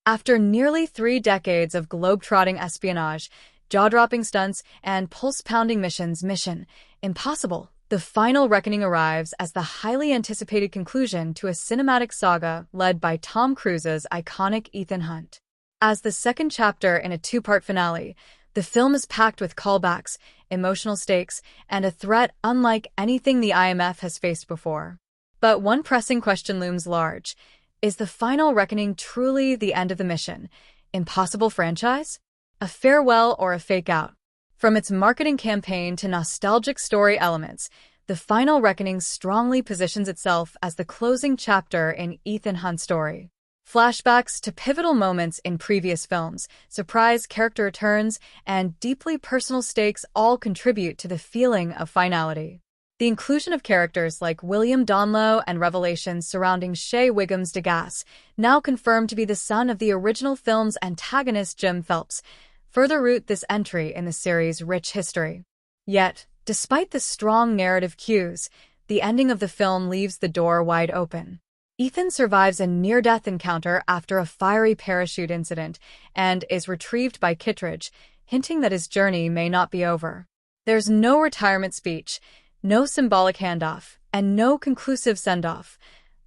After nearly 3 decades of globe-trotting espionage, jaw-dropping stunts, and pulse-pounding missions, Mission Impossible: The Final Reckoning arrives as the highly anticipated conclusion to a cinematic saga led by Tom Cruise's iconic Ethan Hunt. As the second chapter in a two-part finale, the film is packed with callbacks, emotional stakes, and a threat unlike anything the IMF has faced before. But one pressing question looms large. Is The Final Reckoning truly the end of the Mission Impossible franchise? A farewell or a fake-out? From its marketing campaign to nostalgic story elements, The Final Reckoning strongly positions itself as the closing chapter in Ethan Hunt's story. Flashbacks to pivotal moments in previous films, surprise character returns, and deeply personal stakes all contribute to the feeling of finality. The inclusion of characters like William Donloe and revelations surrounding Shea Wiggums Degas, now confirmed to be the son of the original film's antagonist Jim Phelps, further root this entry in the series' rich history. Yet, despite the strong narrative cues, the ending of the film leaves the door wide open. Ethan survives a near-death encounter after a fiery parachute incident and is retrieved by Kittredge, hinting that his journey may not be over. There's no retirement speech, no symbolic handoff, and no conclusive send-off.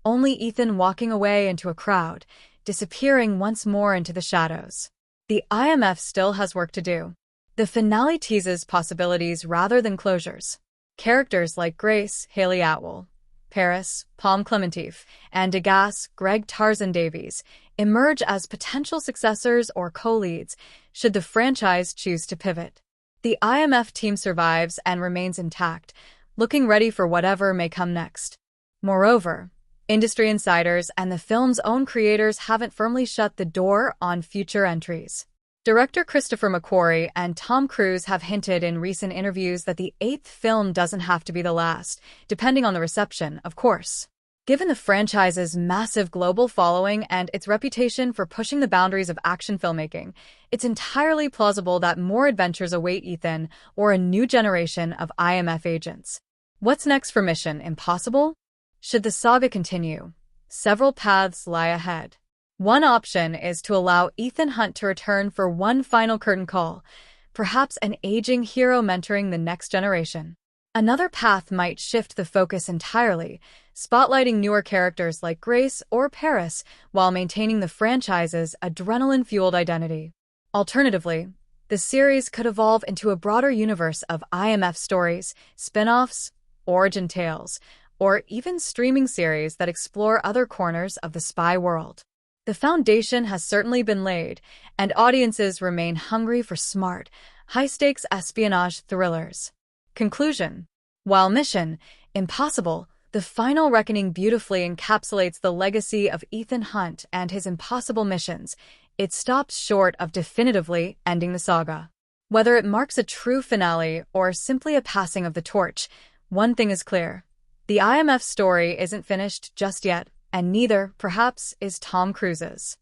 Only Ethan walking away into a crowd, disappearing once more into the shadows. The IMF still has work to do. The finale teases possibilities rather than closures. Characters like Grace, Haley Atwell, Paris, Palm Clementif, and Degas, Greg Tarzan Davies, emerge as potential successors or co-leads should the franchise choose to pivot. The IMF team survives and remains intact, looking ready for whatever may come next. Moreover, industry insiders and the film's own creators haven't firmly shut the door on future entries. Director Christopher McQuarrie and Tom Cruise have hinted in recent interviews that the eighth film doesn't have to be the last, depending on the reception, of course. Given the franchise's massive global following and its reputation for pushing the boundaries of action filmmaking, it's entirely plausible that more adventures await Ethan or a new generation of IMF agents. What's next for Mission Impossible? Should the saga continue, several paths lie ahead. One option is to allow Ethan Hunt to return for one final curtain call, perhaps an aging hero mentoring the next generation. Another path might shift the focus entirely, spotlighting newer characters like Grace or Paris while maintaining the franchise's adrenaline-fueled identity. Alternatively, the series could evolve into a broader universe of IMF stories, spin-offs, origin tales, or even streaming series that explore other corners of the spy world. The foundation has certainly been laid, and audiences remain hungry for smart, high-stakes espionage thrillers. Conclusion: while Mission Impossible: The Final Reckoning beautifully encapsulates the legacy of Ethan Hunt and his impossible missions, it stops short of definitively ending the saga. Whether it marks a true finale or simply a passing of the torch, one thing is clear: the IMF story isn't finished just yet, and neither, perhaps, is Tom Cruise's.